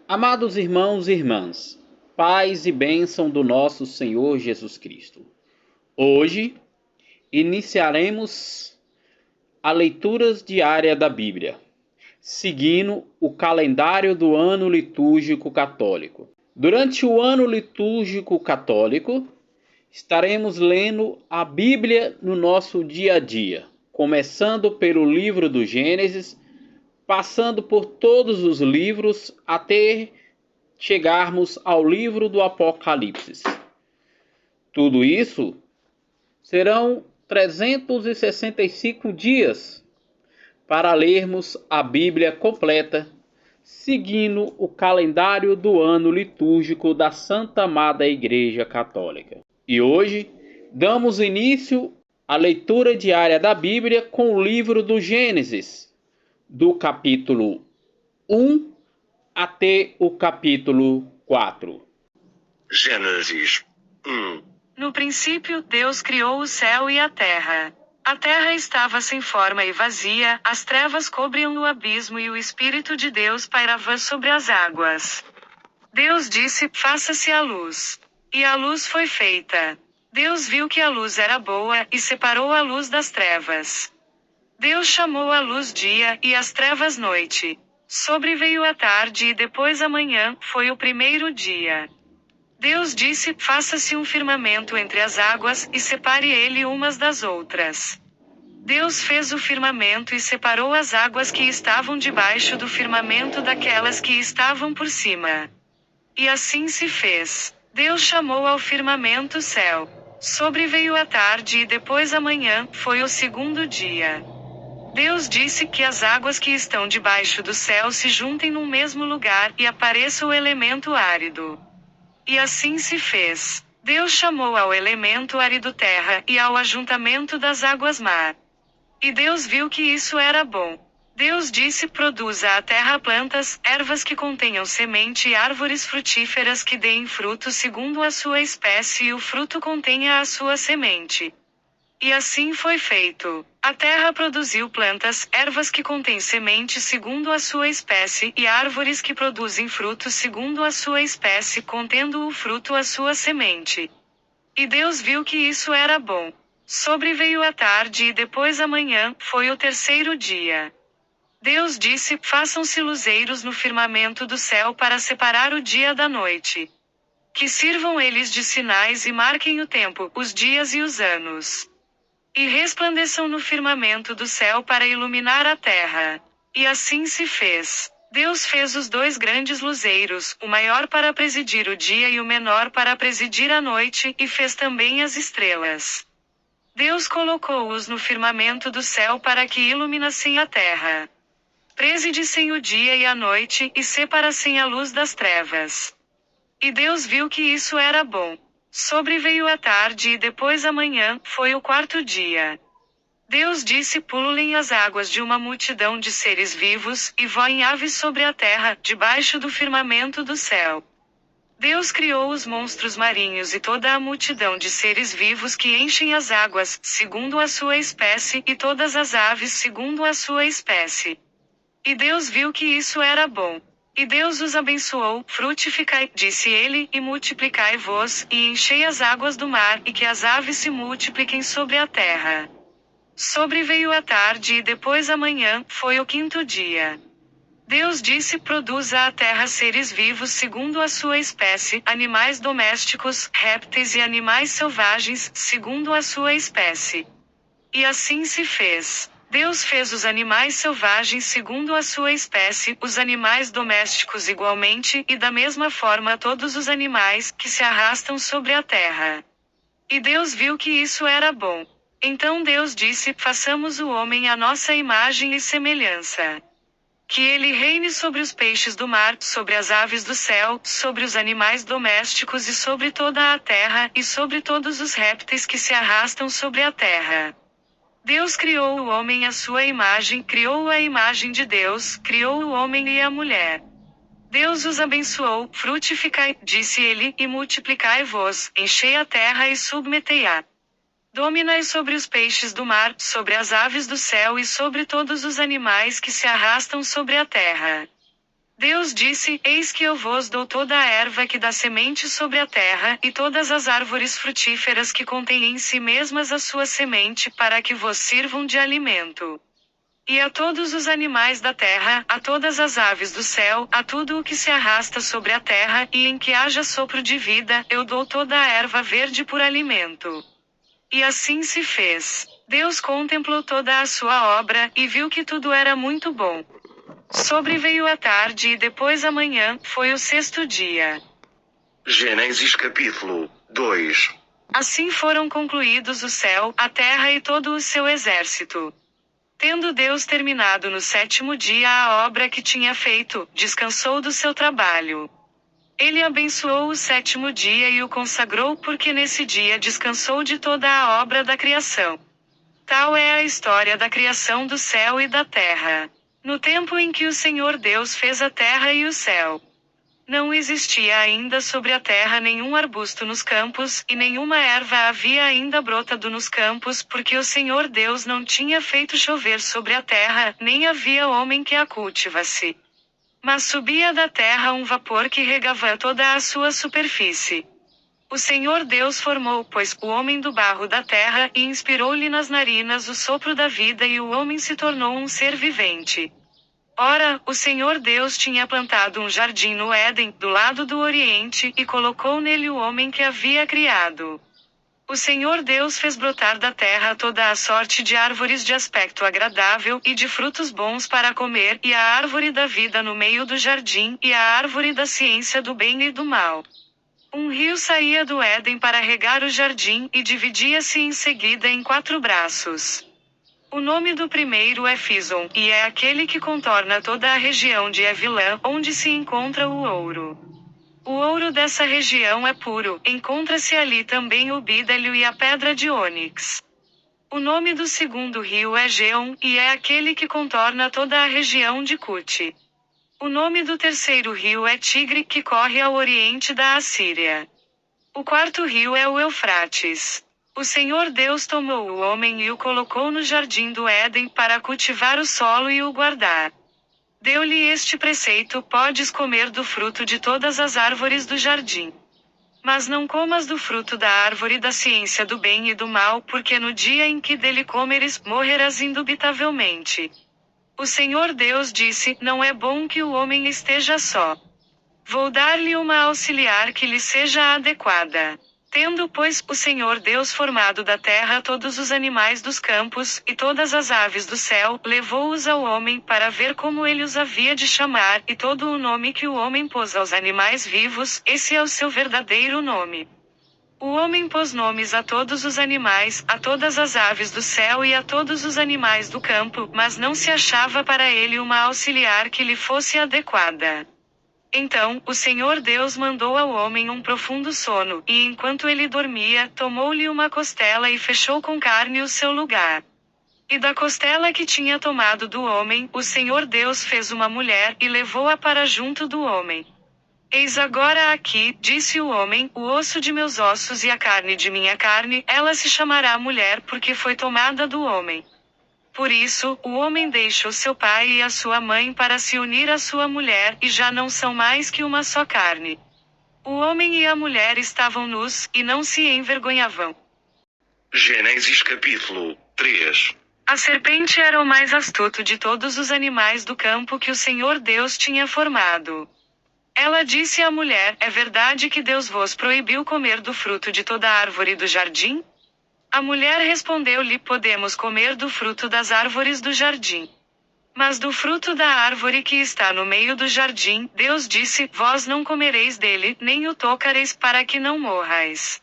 Amados irmãos e irmãs, paz e bênção do nosso Senhor Jesus Cristo. Hoje iniciaremos a leitura diária da Bíblia, seguindo o calendário do ano litúrgico católico. Durante o ano litúrgico católico, estaremos lendo a Bíblia no nosso dia a dia, começando pelo livro do Gênesis, passando por todos os livros até chegarmos ao livro do Apocalipse. Tudo isso serão 365 dias para lermos a Bíblia completa, seguindo o calendário do ano litúrgico da Santa Amada Igreja Católica. E hoje damos início à leitura diária da Bíblia com o livro do Gênesis, do capítulo 1 até o capítulo 4. Gênesis 1. No princípio, Deus criou o céu e a terra. A terra estava sem forma e vazia, as trevas cobriam o abismo e o Espírito de Deus pairava sobre as águas. Deus disse: faça-se a luz. E a luz foi feita. Deus viu que a luz era boa, e separou a luz das trevas. Deus chamou a luz dia, e as trevas noite. Sobreveio a tarde e depois a manhã, foi o primeiro dia. Deus disse: faça-se um firmamento entre as águas, e separe ele umas das outras. Deus fez o firmamento e separou as águas que estavam debaixo do firmamento daquelas que estavam por cima. E assim se fez. Deus chamou ao firmamento céu. Sobreveio a tarde e depois a manhã, foi o segundo dia. Deus disse: que as águas que estão debaixo do céu se juntem num mesmo lugar, e apareça o elemento árido. E assim se fez. Deus chamou ao elemento árido terra, e ao ajuntamento das águas mar. E Deus viu que isso era bom. Deus disse: produza a terra plantas, ervas que contenham semente e árvores frutíferas que deem fruto segundo a sua espécie e o fruto contenha a sua semente. E assim foi feito. A terra produziu plantas, ervas que contêm semente segundo a sua espécie, e árvores que produzem frutos segundo a sua espécie, contendo o fruto a sua semente. E Deus viu que isso era bom. Sobreveio a tarde e depois a manhã, foi o terceiro dia. Deus disse: façam-se luzeiros no firmamento do céu para separar o dia da noite. Que sirvam eles de sinais e marquem o tempo, os dias e os anos. E resplandeçam no firmamento do céu para iluminar a terra. E assim se fez. Deus fez os dois grandes luzeiros, o maior para presidir o dia e o menor para presidir a noite, e fez também as estrelas. Deus colocou-os no firmamento do céu para que iluminassem a terra. Presidissem o dia e a noite, e separassem a luz das trevas. E Deus viu que isso era bom. Sobreveio a tarde e depois a manhã, foi o quarto dia. Deus disse: pululem as águas de uma multidão de seres vivos, e voem aves sobre a terra, debaixo do firmamento do céu. Deus criou os monstros marinhos e toda a multidão de seres vivos que enchem as águas, segundo a sua espécie, e todas as aves segundo a sua espécie. E Deus viu que isso era bom. E Deus os abençoou: frutificai, disse ele, e multiplicai-vos, e enchei as águas do mar, e que as aves se multipliquem sobre a terra. Sobreveio a tarde e depois a manhã, foi o quinto dia. Deus disse: produza a terra seres vivos segundo a sua espécie, animais domésticos, répteis e animais selvagens, segundo a sua espécie. E assim se fez. Deus fez os animais selvagens segundo a sua espécie, os animais domésticos igualmente, e da mesma forma todos os animais que se arrastam sobre a terra. E Deus viu que isso era bom. Então Deus disse: façamos o homem à nossa imagem e semelhança. Que ele reine sobre os peixes do mar, sobre as aves do céu, sobre os animais domésticos e sobre toda a terra, e sobre todos os répteis que se arrastam sobre a terra. Deus criou o homem à sua imagem, criou-o à imagem de Deus, criou o homem e a mulher. Deus os abençoou: frutificai, disse ele, e multiplicai-vos, enchei a terra e submetei-a. Dominai sobre os peixes do mar, sobre as aves do céu e sobre todos os animais que se arrastam sobre a terra. Deus disse: Eis que eu vos dou toda a erva que dá semente sobre a terra, e todas as árvores frutíferas que contêm em si mesmas a sua semente, para que vos sirvam de alimento. E a todos os animais da terra, a todas as aves do céu, a tudo o que se arrasta sobre a terra, e em que haja sopro de vida, eu dou toda a erva verde por alimento. E assim se fez. Deus contemplou toda a sua obra, e viu que tudo era muito bom. Sobreveio a tarde e depois a manhã, foi o sexto dia. Gênesis capítulo 2. Assim foram concluídos o céu, a terra e todo o seu exército. Tendo Deus terminado no sétimo dia a obra que tinha feito, descansou do seu trabalho. Ele abençoou o sétimo dia e o consagrou porque nesse dia descansou de toda a obra da criação. Tal é a história da criação do céu e da terra. No tempo em que o Senhor Deus fez a terra e o céu, não existia ainda sobre a terra nenhum arbusto nos campos, e nenhuma erva havia ainda brotado nos campos, porque o Senhor Deus não tinha feito chover sobre a terra, nem havia homem que a cultivasse. Mas subia da terra um vapor que regava toda a sua superfície. O Senhor Deus formou, pois, o homem do barro da terra, e inspirou-lhe nas narinas o sopro da vida, e o homem se tornou um ser vivente. Ora, o Senhor Deus tinha plantado um jardim no Éden, do lado do Oriente, e colocou nele o homem que havia criado. O Senhor Deus fez brotar da terra toda a sorte de árvores de aspecto agradável, e de frutos bons para comer, e a árvore da vida no meio do jardim, e a árvore da ciência do bem e do mal. Um rio saía do Éden para regar o jardim, e dividia-se em seguida em 4 braços. O nome do primeiro é Fison, e é aquele que contorna toda a região de Evilã, onde se encontra o ouro. O ouro dessa região é puro, encontra-se ali também o bidélio e a pedra de ônix. O nome do segundo rio é Geon, e é aquele que contorna toda a região de Cute. O nome do terceiro rio é Tigre, que corre ao oriente da Assíria. O quarto rio é o Eufrates. O Senhor Deus tomou o homem e o colocou no jardim do Éden para cultivar o solo e o guardar. Deu-lhe este preceito: podes comer do fruto de todas as árvores do jardim. Mas não comas do fruto da árvore da ciência do bem e do mal, porque no dia em que dele comeres, morrerás indubitavelmente. O Senhor Deus disse: não é bom que o homem esteja só. Vou dar-lhe uma auxiliar que lhe seja adequada. Tendo, pois, o Senhor Deus formado da terra todos os animais dos campos, e todas as aves do céu, levou-os ao homem para ver como ele os havia de chamar, e todo o nome que o homem pôs aos animais vivos, esse é o seu verdadeiro nome. O homem pôs nomes a todos os animais, a todas as aves do céu e a todos os animais do campo, mas não se achava para ele uma auxiliar que lhe fosse adequada. Então, o Senhor Deus mandou ao homem um profundo sono, e enquanto ele dormia, tomou-lhe uma costela e fechou com carne o seu lugar. E da costela que tinha tomado do homem, o Senhor Deus fez uma mulher, e levou-a para junto do homem. Eis agora aqui, disse o homem, o osso de meus ossos e a carne de minha carne, ela se chamará mulher porque foi tomada do homem. Por isso, o homem deixou seu pai e a sua mãe para se unir à sua mulher, e já não são mais que uma só carne. O homem e a mulher estavam nus, e não se envergonhavam. Gênesis capítulo 3. A serpente era o mais astuto de todos os animais do campo que o Senhor Deus tinha formado. Ela disse à mulher: é verdade que Deus vos proibiu comer do fruto de toda árvore do jardim? A mulher respondeu-lhe: podemos comer do fruto das árvores do jardim. Mas do fruto da árvore que está no meio do jardim, Deus disse: vós não comereis dele, nem o tocareis, para que não morrais.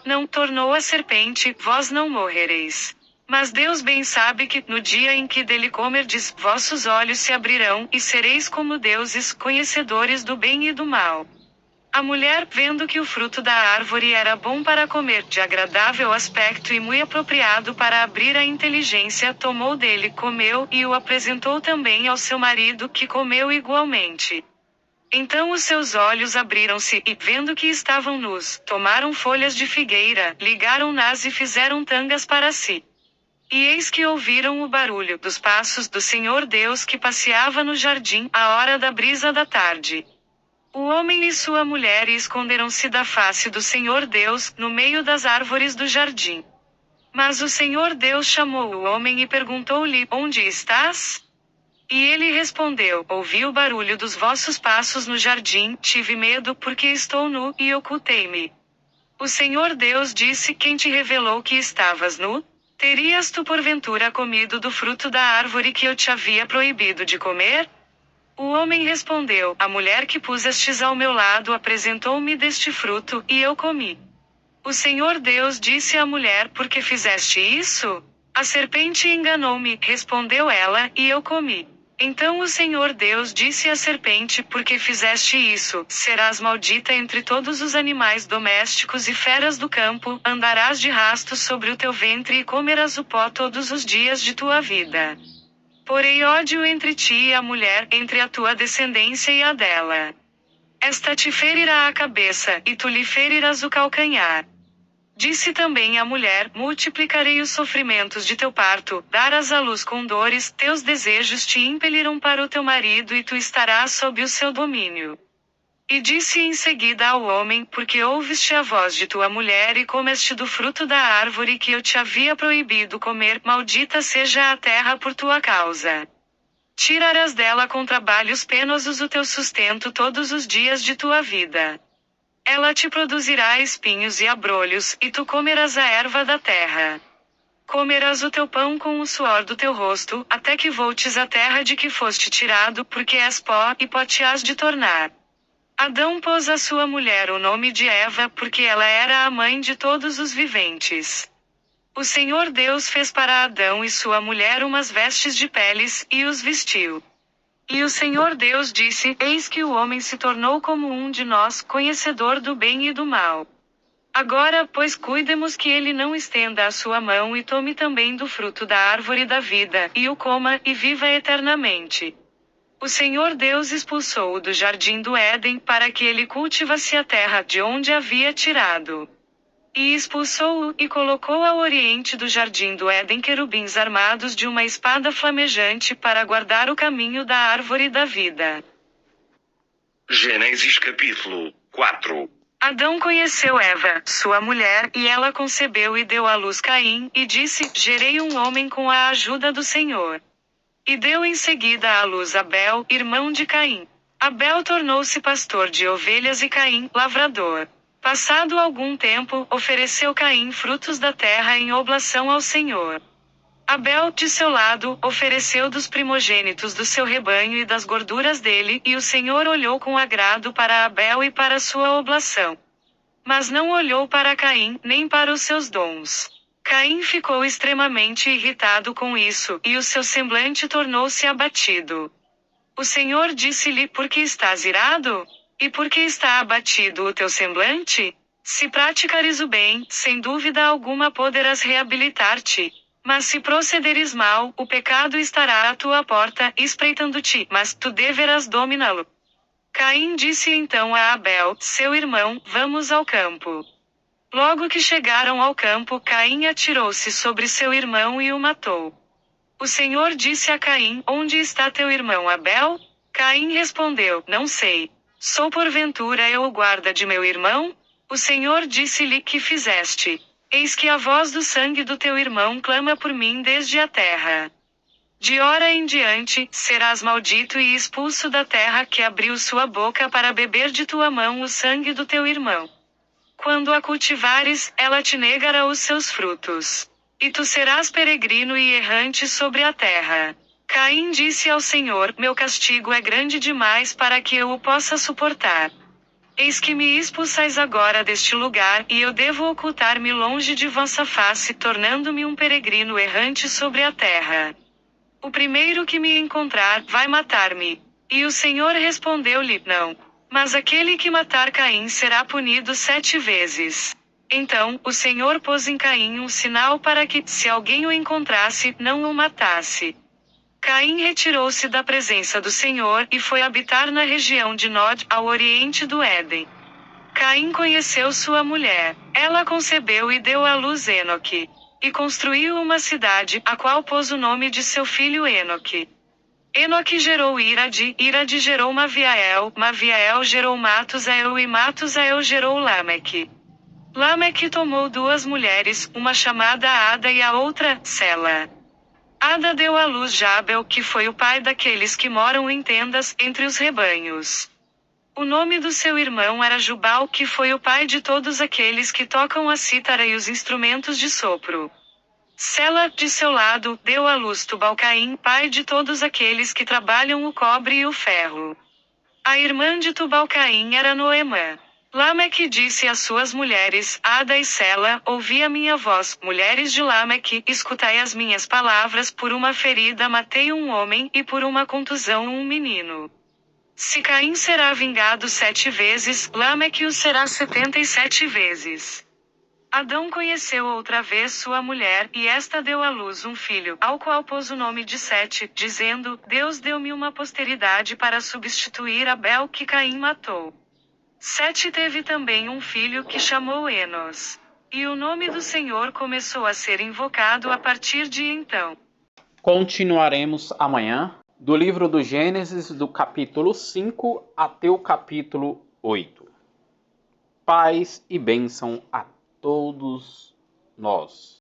Não, tornou a serpente, vós não morrereis. Mas Deus bem sabe que, no dia em que dele comerdes, vossos olhos se abrirão, e sereis como deuses, conhecedores do bem e do mal. A mulher, vendo que o fruto da árvore era bom para comer, de agradável aspecto e muito apropriado para abrir a inteligência, tomou dele, comeu, e o apresentou também ao seu marido, que comeu igualmente. Então os seus olhos abriram-se, e, vendo que estavam nus, tomaram folhas de figueira, ligaram-nas e fizeram tangas para si. E eis que ouviram o barulho dos passos do Senhor Deus que passeava no jardim, à hora da brisa da tarde. O homem e sua mulher esconderam-se da face do Senhor Deus, no meio das árvores do jardim. Mas o Senhor Deus chamou o homem e perguntou-lhe: Onde estás? E ele respondeu: Ouvi o barulho dos vossos passos no jardim, tive medo porque estou nu, e ocultei-me. O Senhor Deus disse: Quem te revelou que estavas nu? Terias tu porventura comido do fruto da árvore que eu te havia proibido de comer? O homem respondeu: A mulher que pusestes ao meu lado apresentou-me deste fruto, e eu comi. O Senhor Deus disse à mulher: Por que fizeste isso? A serpente enganou-me, respondeu ela, e eu comi. Então o Senhor Deus disse à serpente: Por que fizeste isso? Serás maldita entre todos os animais domésticos e feras do campo, andarás de rastos sobre o teu ventre e comerás o pó todos os dias de tua vida. Porém ódio entre ti e a mulher, entre a tua descendência e a dela. Esta te ferirá a cabeça, e tu lhe ferirás o calcanhar. Disse também a mulher: Multiplicarei os sofrimentos de teu parto, darás à luz com dores, teus desejos te impelirão para o teu marido e tu estarás sob o seu domínio. E disse em seguida ao homem: Porque ouviste a voz de tua mulher e comeste do fruto da árvore que eu te havia proibido comer, maldita seja a terra por tua causa. Tirarás dela com trabalhos penosos o teu sustento todos os dias de tua vida. Ela te produzirá espinhos e abrolhos, e tu comerás a erva da terra. Comerás o teu pão com o suor do teu rosto, até que voltes à terra de que foste tirado, porque és pó, e pó te hás de tornar. Adão pôs à sua mulher o nome de Eva, porque ela era a mãe de todos os viventes. O Senhor Deus fez para Adão e sua mulher umas vestes de peles, e os vestiu. E o Senhor Deus disse: Eis que o homem se tornou como um de nós, conhecedor do bem e do mal. Agora, pois, cuidemos que ele não estenda a sua mão e tome também do fruto da árvore da vida, e o coma, e viva eternamente. O Senhor Deus expulsou-o do jardim do Éden, para que ele cultivasse a terra de onde havia tirado. E expulsou-o, e colocou ao oriente do jardim do Éden querubins armados de uma espada flamejante para guardar o caminho da árvore da vida. Gênesis capítulo 4. Adão conheceu Eva, sua mulher, e ela concebeu e deu à luz Caim, e disse: Gerei um homem com a ajuda do Senhor. E deu em seguida à luz Abel, irmão de Caim. Abel tornou-se pastor de ovelhas e Caim, lavrador. Passado algum tempo, ofereceu Caim frutos da terra em oblação ao Senhor. Abel, de seu lado, ofereceu dos primogênitos do seu rebanho e das gorduras dele, e o Senhor olhou com agrado para Abel e para sua oblação. Mas não olhou para Caim, nem para os seus dons. Caim ficou extremamente irritado com isso, e o seu semblante tornou-se abatido. O Senhor disse-lhe: Por que estás irado? E por que está abatido o teu semblante? Se praticares o bem, sem dúvida alguma poderás reabilitar-te. Mas se procederes mal, o pecado estará à tua porta, espreitando-te, mas tu deverás dominá-lo. Caim disse então a Abel, seu irmão: Vamos ao campo. Logo que chegaram ao campo, Caim atirou-se sobre seu irmão e o matou. O Senhor disse a Caim: Onde está teu irmão Abel? Caim respondeu: Não sei. Sou porventura eu o guarda de meu irmão? O Senhor disse-lhe: Que fizeste? Eis que a voz do sangue do teu irmão clama por mim desde a terra. De hora em diante, serás maldito e expulso da terra que abriu sua boca para beber de tua mão o sangue do teu irmão. Quando a cultivares, ela te negará os seus frutos. E tu serás peregrino e errante sobre a terra. Caim disse ao Senhor: Meu castigo é grande demais para que eu o possa suportar. Eis que me expulsais agora deste lugar, e eu devo ocultar-me longe de vossa face, tornando-me um peregrino errante sobre a terra. O primeiro que me encontrar, vai matar-me. E o Senhor respondeu-lhe: Não. Mas aquele que matar Caim será punido 7 vezes. Então, o Senhor pôs em Caim um sinal para que, se alguém o encontrasse, não o matasse. Caim retirou-se da presença do Senhor, e foi habitar na região de Nod, ao oriente do Éden. Caim conheceu sua mulher. Ela concebeu e deu à luz Enoque. e construiu uma cidade, a qual pôs o nome de seu filho Enoque. Enoque gerou Irade, Irade gerou Maviael, Maviael gerou Matusael e Matusael gerou Lameque. Lameque tomou duas mulheres, uma chamada Ada e a outra, Sela. Ada deu à luz Jabel, que foi o pai daqueles que moram em tendas, entre os rebanhos. O nome do seu irmão era Jubal, que foi o pai de todos aqueles que tocam a cítara e os instrumentos de sopro. Sela, de seu lado, deu à luz Tubal-Caim, pai de todos aqueles que trabalham o cobre e o ferro. A irmã de Tubal-Caim era Noemã. Lameque disse às suas mulheres, Ada e Sela, ouvi a minha voz, mulheres de Lameque, escutai as minhas palavras, por uma ferida matei um homem, e por uma contusão um menino. Se Caim será vingado 7 vezes, Lameque o será 77 vezes. Adão conheceu outra vez sua mulher, e esta deu à luz um filho, ao qual pôs o nome de Sete, dizendo, Deus deu-me uma posteridade para substituir Abel que Caim matou. Sete teve também um filho que chamou Enos. E o nome do Senhor começou a ser invocado a partir de então. Continuaremos amanhã do livro do Gênesis, do capítulo 5 até o capítulo 8. Paz e bênção a todos nós.